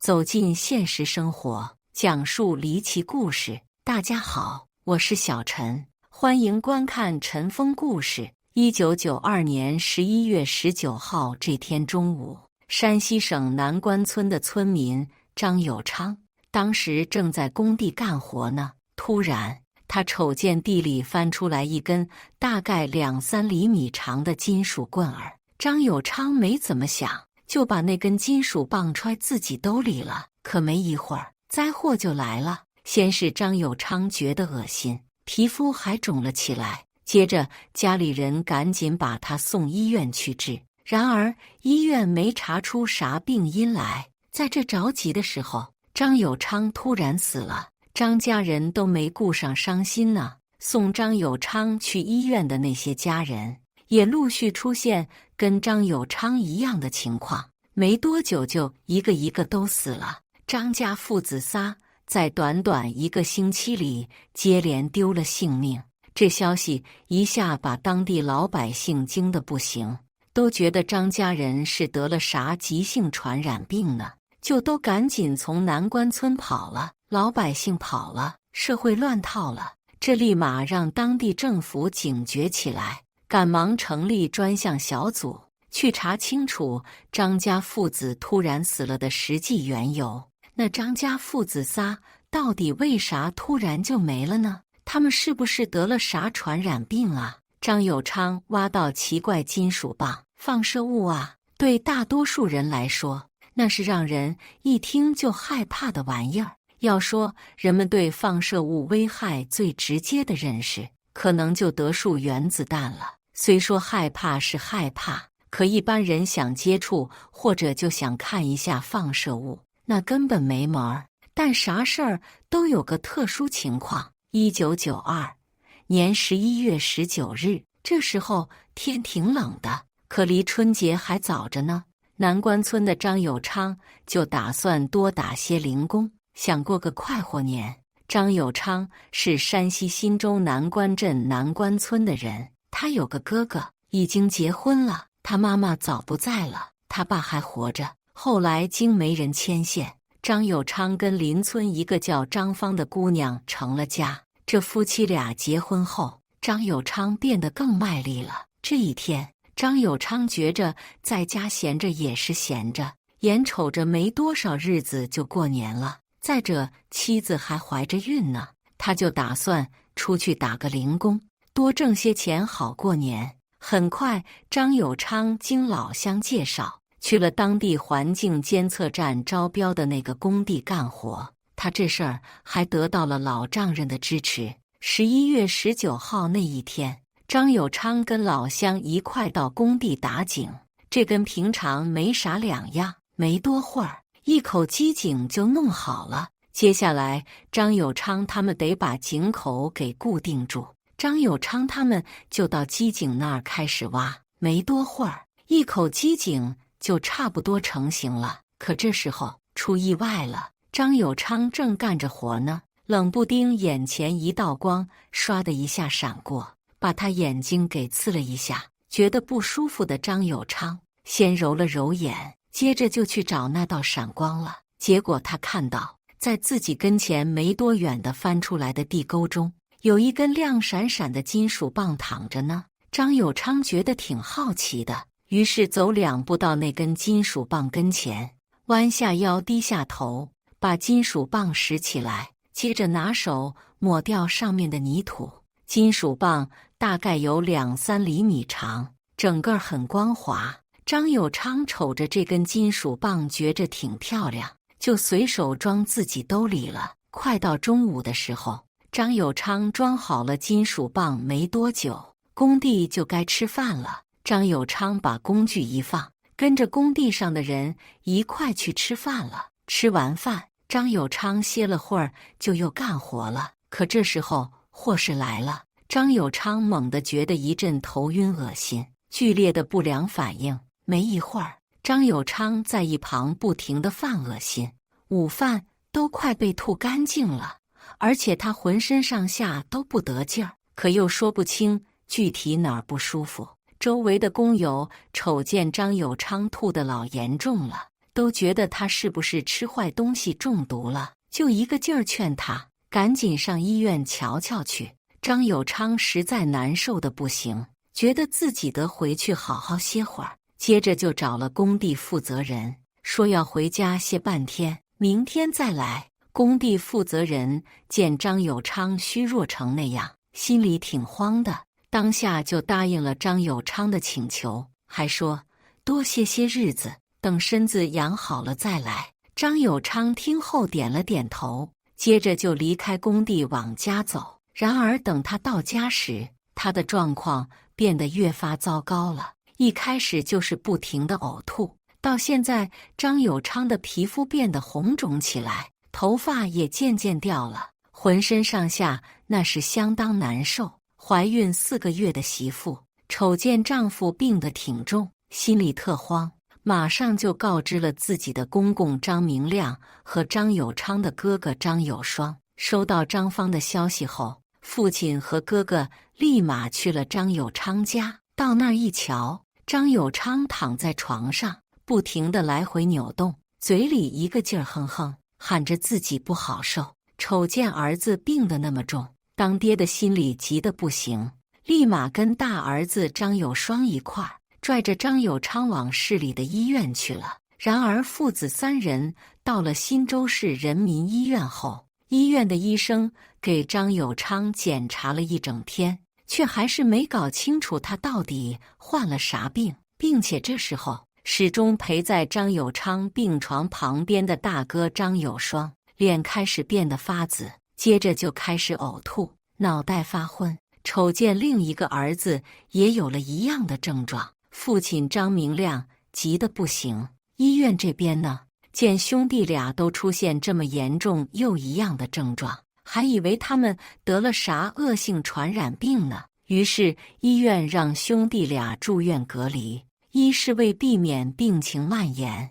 走进现实生活，讲述离奇故事。大家好，我是小陈，欢迎观看陈峰故事。1992年11月19号这天中午，山西省南关村的村民张有昌当时正在工地干活呢。突然，他瞅见地里翻出来一根大概2-3厘米长的金属棍儿。张有昌没怎么想，就把那根金属棒揣自己兜里了。可没一会儿，灾祸就来了。先是张有昌觉得恶心，皮肤还肿了起来，接着家里人赶紧把他送医院去治。然而医院没查出啥病因来。在这着急的时候，张有昌突然死了。张家人都没顾上伤心呢。送张有昌去医院的那些家人也陆续出现跟张有昌一样的情况，没多久就一个一个都死了。张家父子仨在短短1个星期里接连丢了性命。这消息一下把当地老百姓惊得不行，都觉得张家人是得了啥急性传染病呢，就都赶紧从南关村跑了。老百姓跑了，社会乱套了，这立马让当地政府警觉起来，赶忙成立专项小组去查清楚张家父子突然死了的实际缘由。那张家父子仨到底为啥突然就没了呢？他们是不是得了啥传染病啊？张有昌挖到奇怪金属棒，放射物啊，对大多数人来说，那是让人一听就害怕的玩意儿。要说人们对放射物危害最直接的认识，可能就得数原子弹了。虽说害怕是害怕，可一般人想接触或者就想看一下放射物，那根本没门儿。但啥事儿都有个特殊情况。1992年11月19日，这时候天挺冷的，可离春节还早着呢。南关村的张有昌就打算多打些零工，想过个快活年。张有昌是山西忻州南关镇南关村的人，他有个哥哥已经结婚了，他妈妈早不在了，他爸还活着。后来经媒人牵线，张有昌跟邻村一个叫张芳的姑娘成了家。这夫妻俩结婚后，张有昌变得更卖力了。这一天，张有昌觉着在家闲着也是闲着，眼瞅着没多少日子就过年了，再者妻子还怀着孕呢，他就打算出去打个零工，多挣些钱好过年。很快，张有昌经老乡介绍，去了当地环境监测站招标的那个工地干活。他这事儿还得到了老丈人的支持。11月19号那一天，张有昌跟老乡一块到工地打井，这跟平常没啥两样。没多会儿，一口机井就弄好了。接下来，张有昌他们得把井口给固定住。张有昌他们就到机井那儿开始挖。没多会儿，一口机井就差不多成型了。可这时候出意外了。张有昌正干着活呢，冷不丁眼前一道光唰的一下闪过，把他眼睛给刺了一下。觉得不舒服的张有昌先揉了揉眼，接着就去找那道闪光了。结果他看到在自己跟前没多远的翻出来的地沟中，有一根亮闪闪的金属棒躺着呢。张有昌觉得挺好奇的，于是走2步到那根金属棒跟前，弯下腰低下头，把金属棒拾起来，接着拿手抹掉上面的泥土。金属棒大概有2-3厘米长，整个很光滑。张有昌瞅着这根金属棒觉着挺漂亮，就随手装自己兜里了。快到中午的时候，张有昌装好了金属棒没多久，工地就该吃饭了。张有昌把工具一放，跟着工地上的人一块去吃饭了。吃完饭，张有昌歇了会儿就又干活了。可这时候祸事来了，张有昌猛地觉得一阵头晕恶心，剧烈的不良反应。没一会儿，张有昌在一旁不停地犯恶心，午饭都快被吐干净了，而且他浑身上下都不得劲儿，可又说不清具体哪儿不舒服。周围的工友瞅见张有昌吐得老严重了，都觉得他是不是吃坏东西中毒了，就一个劲儿劝他赶紧上医院瞧瞧去。张有昌实在难受的不行，觉得自己得回去好好歇会儿，接着就找了工地负责人，说要回家歇半天，明天再来。工地负责人见张有昌虚弱成那样，心里挺慌的，当下就答应了张有昌的请求，还说多歇些日子，等身子养好了再来。张有昌听后点了点头，接着就离开工地往家走。然而等他到家时，他的状况变得越发糟糕了，一开始就是不停的呕吐，到现在张有昌的皮肤变得红肿起来，头发也渐渐掉了，浑身上下那是相当难受。怀孕4个月的媳妇瞅见丈夫病得挺重，心里特慌，马上就告知了自己的公公张明亮和张有昌的哥哥张有双。收到张芳的消息后，父亲和哥哥立马去了张有昌家。到那儿一瞧，张有昌躺在床上，不停地来回扭动，嘴里一个劲儿哼哼，喊着自己不好受。瞅见儿子病得那么重，当爹的心里急得不行，立马跟大儿子张有双一块儿拽着张有昌往市里的医院去了。然而父子3人到了新州市人民医院后，医院的医生给张有昌检查了一整天，却还是没搞清楚他到底患了啥病，并且这时候始终陪在张有昌病床旁边的大哥张有双脸开始变得发紫，接着就开始呕吐，脑袋发昏。瞅见另一个儿子也有了一样的症状，父亲张明亮急得不行。医院这边呢，见兄弟俩都出现这么严重又一样的症状，还以为他们得了啥恶性传染病呢。于是医院让兄弟俩住院隔离，一是为避免病情蔓延，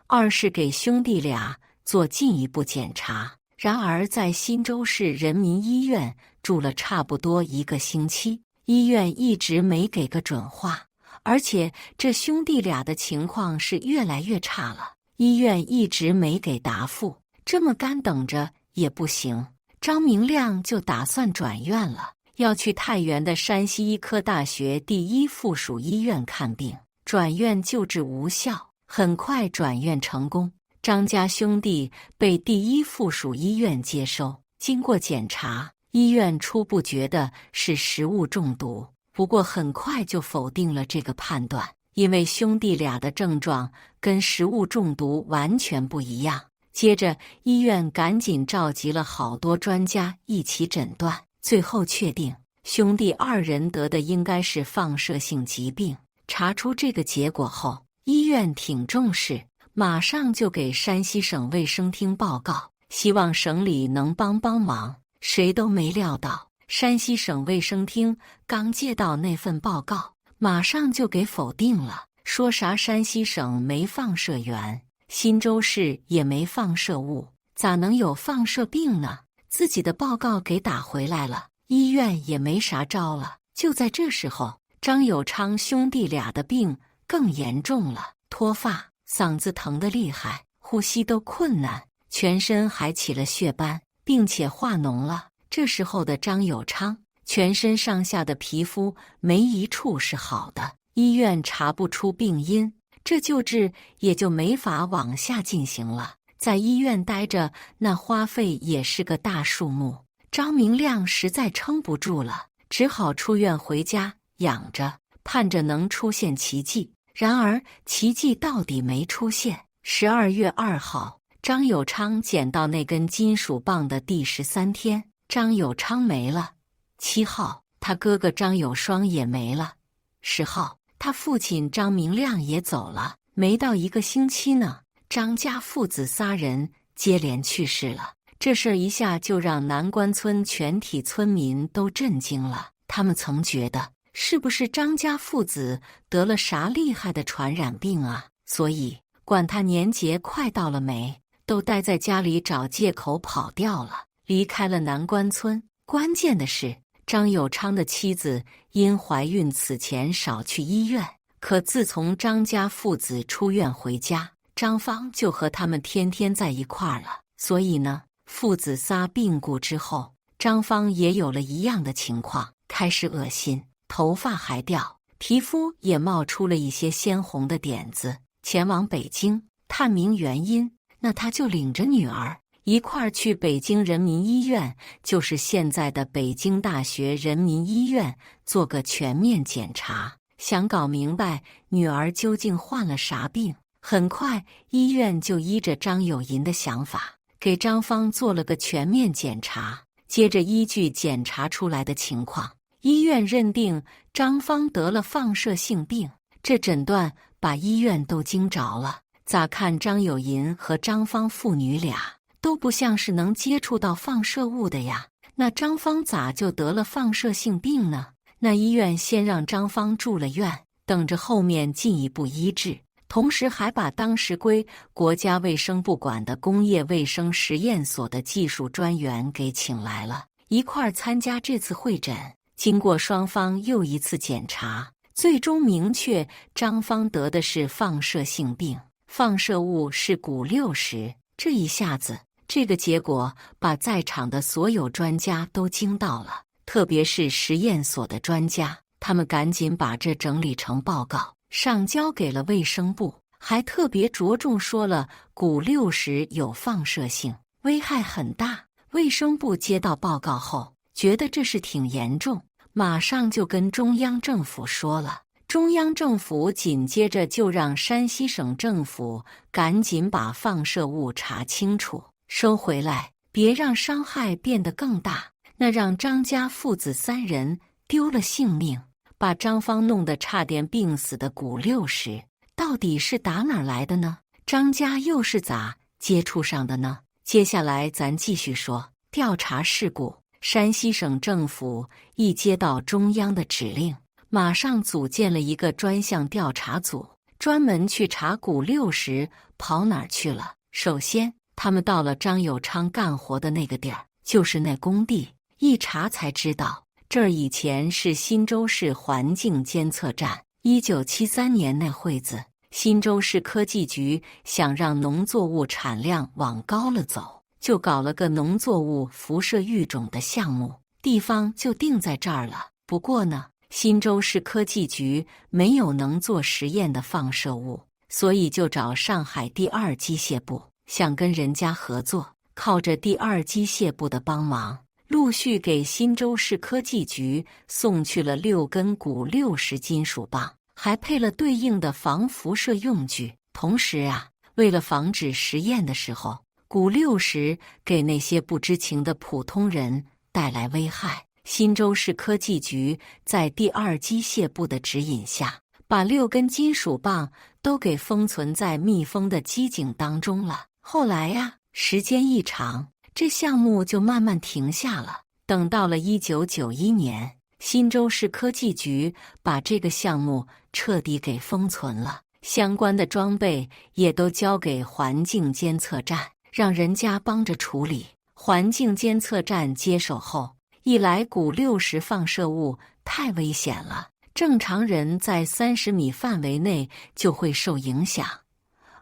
二是给兄弟俩做进一步检查。然而在新州市人民医院住了差不多1个星期，医院一直没给个准话，而且这兄弟俩的情况是越来越差了，医院一直没给答复。这么干等着也不行，张明亮就打算转院了，要去太原的山西医科大学第1附属医院看病。转院救治无效，很快转院成功，张家兄弟被第1附属医院接收。经过检查，医院初步觉得是食物中毒，不过很快就否定了这个判断，因为兄弟俩的症状跟食物中毒完全不一样。接着医院赶紧召集了好多专家一起诊断，最后确定兄弟2人得的应该是放射性疾病。查出这个结果后，医院挺重视，马上就给山西省卫生厅报告，希望省里能帮忙。谁都没料到，山西省卫生厅刚接到那份报告，马上就给否定了，说啥山西省没放射源，新州市也没放射物，咋能有放射病呢？自己的报告给打回来了，医院也没啥招了。就在这时候，张有昌兄弟俩的病更严重了，脱发，嗓子疼得厉害，呼吸都困难，全身还起了血斑，并且化脓了。这时候的张有昌全身上下的皮肤没一处是好的，医院查不出病因，这救治也就没法往下进行了。在医院待着，那花费也是个大数目，张明亮实在撑不住了，只好出院回家养着，盼着能出现奇迹。然而奇迹到底没出现。12月2号，张有昌捡到那根金属棒的第13天，张有昌没了。7号，他哥哥张有双也没了。10号，他父亲张明亮也走了。没到1个星期呢，张家父子3人接连去世了。这事儿一下就让南关村全体村民都震惊了，他们曾觉得是不是张家父子得了啥厉害的传染病啊？所以管他年节快到了没，都待在家里找借口跑掉了，离开了南关村。关键的是，张有昌的妻子因怀孕此前少去医院，可自从张家父子出院回家，张芳就和他们天天在一块儿了。所以呢，父子仨病故之后，张芳也有了一样的情况，开始恶心，头发还掉，皮肤也冒出了一些鲜红的点子。前往北京探明原因，那他就领着女儿一块儿去北京人民医院，就是现在的北京大学人民医院，做个全面检查，想搞明白女儿究竟患了啥病。很快，医院就依着张有银的想法，给张芳做了个全面检查。接着依据检查出来的情况，医院认定张芳得了放射性病。这诊断把医院都惊着了。咋看张有银和张芳父女俩都不像是能接触到放射物的呀？那张芳咋就得了放射性病呢？那医院先让张芳住了院，等着后面进一步医治，同时还把当时归国家卫生部管的工业卫生实验所的技术专员给请来了，一块儿参加这次会诊。经过双方又一次检查，最终明确张芳得的是放射性病，放射物是钴60。这一下子，这个结果把在场的所有专家都惊到了，特别是实验所的专家，他们赶紧把这整理成报告，上交给了卫生部，还特别着重说了钴60有放射性，危害很大。卫生部接到报告后，觉得这事挺严重，马上就跟中央政府说了。中央政府紧接着就让山西省政府赶紧把放射物查清楚，收回来，别让伤害变得更大。那让张家父子3人丢了性命，把张芳弄得差点病死的钴60，到底是打哪儿来的呢？张家又是咋接触上的呢？接下来咱继续说调查事故。山西省政府一接到中央的指令，马上组建了一个专项调查组，专门去查钴60跑哪儿去了。首先，他们到了张有昌干活的那个地儿，就是那工地，一查才知道，这儿以前是忻州市环境监测站。1973年那会子，忻州市科技局想让农作物产量往高了走，就搞了个农作物辐射育种的项目，地方就定在这儿了。不过呢，忻州市科技局没有能做实验的放射物，所以就找上海第2机械部，想跟人家合作，靠着第2机械部的帮忙，陆续给忻州市科技局送去了6根钴60金属棒，还配了对应的防辐射用具。同时啊，为了防止实验的时候钴60给那些不知情的普通人带来危害，忻州市科技局在第2机械部的指引下，把6根金属棒都给封存在密封的机井当中了。后来呀，时间一长，这项目就慢慢停下了。等到了1991年，忻州市科技局把这个项目彻底给封存了，相关的装备也都交给环境监测站，让人家帮着处理。环境监测站接手后，一来钴60放射物太危险了，正常人在30米范围内就会受影响；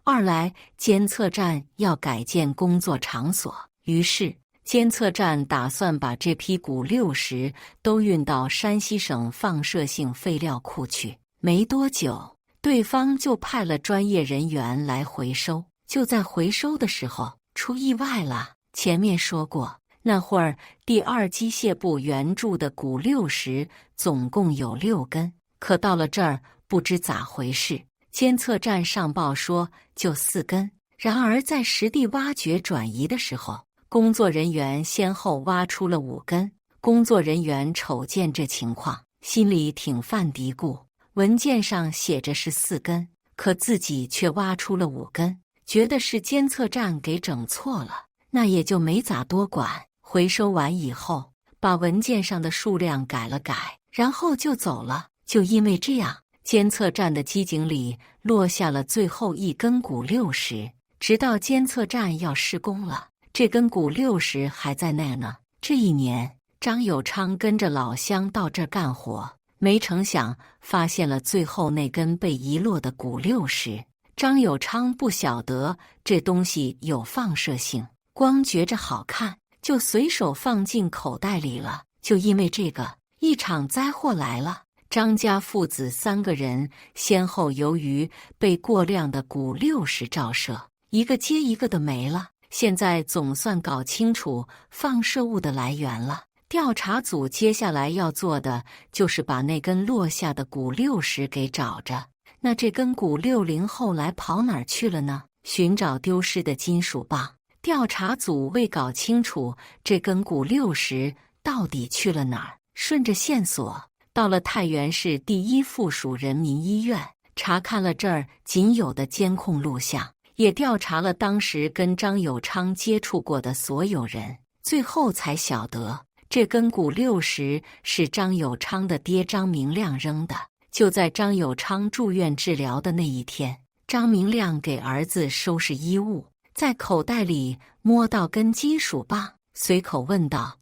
二来监测站要改建工作场所，于是监测站打算把这批钴60都运到山西省放射性废料库去。没多久，对方就派了专业人员来回收。就在回收的时候，出意外了。前面说过，那会儿第2机械部援助的钴60总共有6根，可到了这儿不知咋回事，监测站上报说就4根。然而在实地挖掘转移的时候，工作人员先后挖出了5根。工作人员瞅见这情况，心里挺犯嘀咕，文件上写着是4根，可自己却挖出了5根，觉得是监测站给整错了，那也就没咋多管。回收完以后，把文件上的数量改了改，然后就走了。就因为这样，监测站的机井里落下了最后1根钴60，直到监测站要施工了，这根钴60还在那呢。这一年，张有昌跟着老乡到这儿干活，没成想发现了最后那根被遗落的钴60。张有昌不晓得这东西有放射性，光觉着好看，就随手放进口袋里了。就因为这个，一场灾祸来了。张家父子3个人先后由于被过量的钴60照射，一个接一个的没了。现在总算搞清楚放射物的来源了。调查组接下来要做的就是把那根落下的钴60给找着。那这根钴60后来跑哪儿去了呢？寻找丢失的金属棒。调查组为搞清楚这根钴60到底去了哪儿，顺着线索到了太原市第1附属人民医院，查看了这儿仅有的监控录像，也调查了当时跟张有昌接触过的所有人，最后才晓得这根钴60是张有昌的爹张明亮扔的。就在张有昌住院治疗的那一天，张明亮给儿子收拾衣物，在口袋里摸到根金属棒，随口问道：“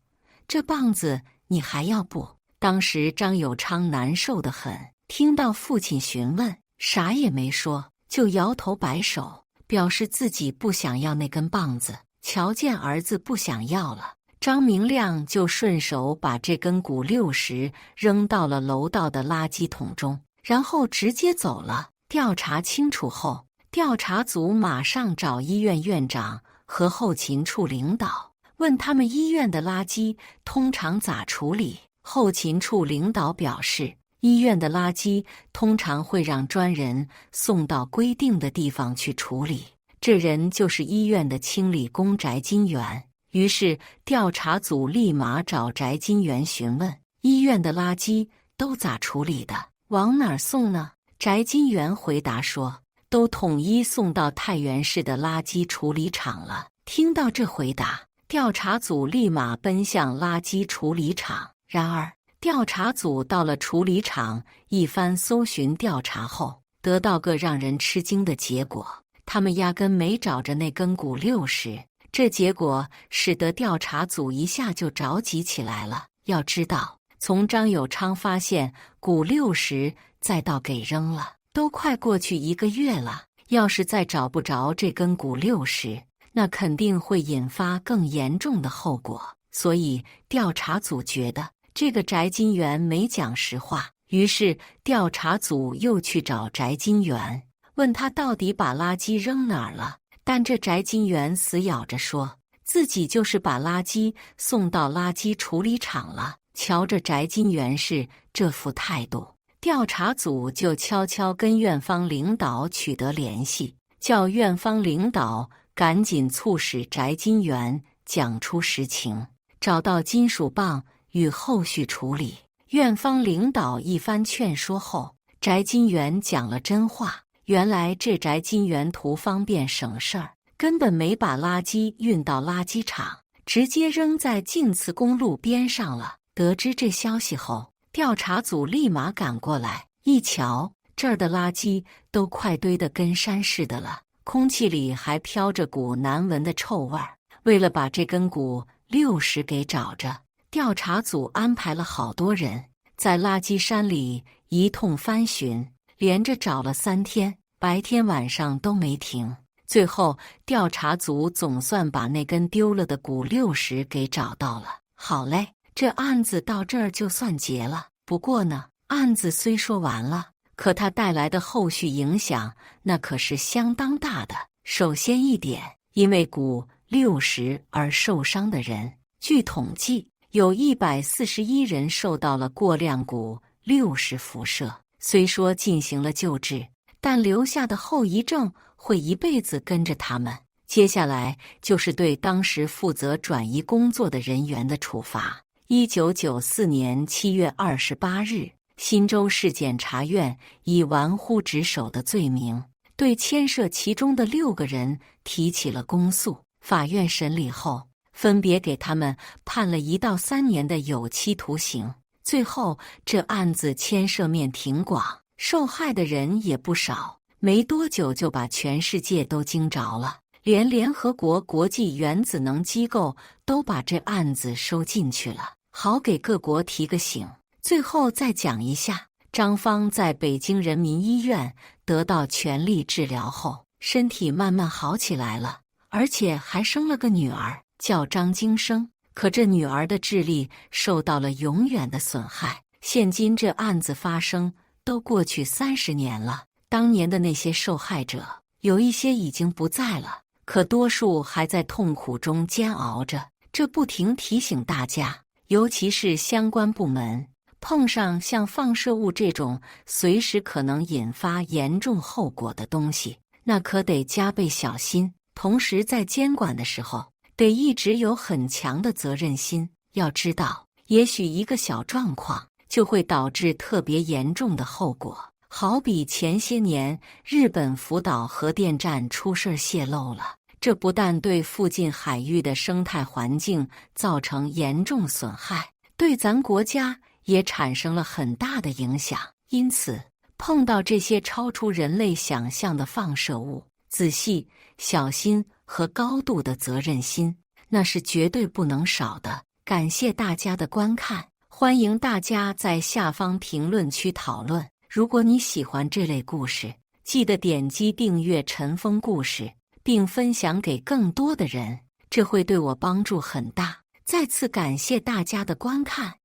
这棒子你还要不？”当时张有昌难受得很，听到父亲询问，啥也没说，就摇头摆手，表示自己不想要那根棒子。瞧见儿子不想要了，张明亮就顺手把这根钴60扔到了楼道的垃圾桶中，然后直接走了。调查清楚后，调查组马上找医院院长和后勤处领导，问他们医院的垃圾通常咋处理。后勤处领导表示，医院的垃圾通常会让专人送到规定的地方去处理，这人就是医院的清理工翟金元。于是调查组立马找翟金元询问，医院的垃圾都咋处理的，往哪儿送呢？翟金元回答说，都统一送到太原市的垃圾处理厂了。听到这回答，调查组立马奔向垃圾处理厂。然而调查组到了处理厂，一番搜寻调查后，得到个让人吃惊的结果，他们压根没找着那根钴60。这结果使得调查组一下就着急起来了。要知道，从张有昌发现钴60再到给扔了，都快过去1个月了。要是再找不着这根钴60，那肯定会引发更严重的后果。所以调查组觉得这个翟金元没讲实话，于是调查组又去找翟金元，问他到底把垃圾扔哪儿了。但这翟金元死咬着说自己就是把垃圾送到垃圾处理厂了。瞧着翟金元是这副态度，调查组就悄悄跟院方领导取得联系，叫院方领导赶紧促使翟金元讲出实情，找到金属棒与后续处理。院方领导一番劝说后，翟金元讲了真话。原来这翟金元图方便省事儿，根本没把垃圾运到垃圾场，直接扔在晋祠公路边上了。得知这消息后，调查组立马赶过来，一瞧，这儿的垃圾都快堆得跟山似的了，空气里还飘着股难闻的臭味儿。为了把这根钴60给找着，调查组安排了好多人在垃圾山里一通翻寻，连着找了3天，白天晚上都没停。最后调查组总算把那根丢了的钴60给找到了。好嘞，这案子到这儿就算结了。不过呢，案子虽说完了，可它带来的后续影响那可是相当大的。首先一点，因为钴60而受伤的人，据统计有141人受到了过量钴60辐射。虽说进行了救治，但留下的后遗症会一辈子跟着他们。接下来就是对当时负责转移工作的人员的处罚。1994年7月28日，新州市检察院以玩忽职守的罪名，对牵涉其中的6个人提起了公诉。法院审理后，分别给他们判了1到3年的有期徒刑。最后，这案子牵涉面挺广，受害的人也不少，没多久就把全世界都惊着了，连联合国国际原子能机构都把这案子收进去了，好给各国提个醒。最后再讲一下，张芳在北京人民医院得到全力治疗后，身体慢慢好起来了，而且还生了个女儿，叫张京生。可这女儿的智力受到了永远的损害。现今这案子发生都过去30年了，当年的那些受害者，有一些已经不在了，可多数还在痛苦中煎熬着。这不停提醒大家，尤其是相关部门，碰上像放射物这种随时可能引发严重后果的东西，那可得加倍小心。同时在监管的时候，得一直有很强的责任心。要知道，也许一个小状况就会导致特别严重的后果。好比前些年日本福岛核电站出事泄漏了，这不但对附近海域的生态环境造成严重损害，对咱国家也产生了很大的影响。因此，碰到这些超出人类想象的放射物，仔细、小心和高度的责任心，那是绝对不能少的。感谢大家的观看，欢迎大家在下方评论区讨论。如果你喜欢这类故事，记得点击订阅陈峰故事，并分享给更多的人，这会对我帮助很大。再次感谢大家的观看。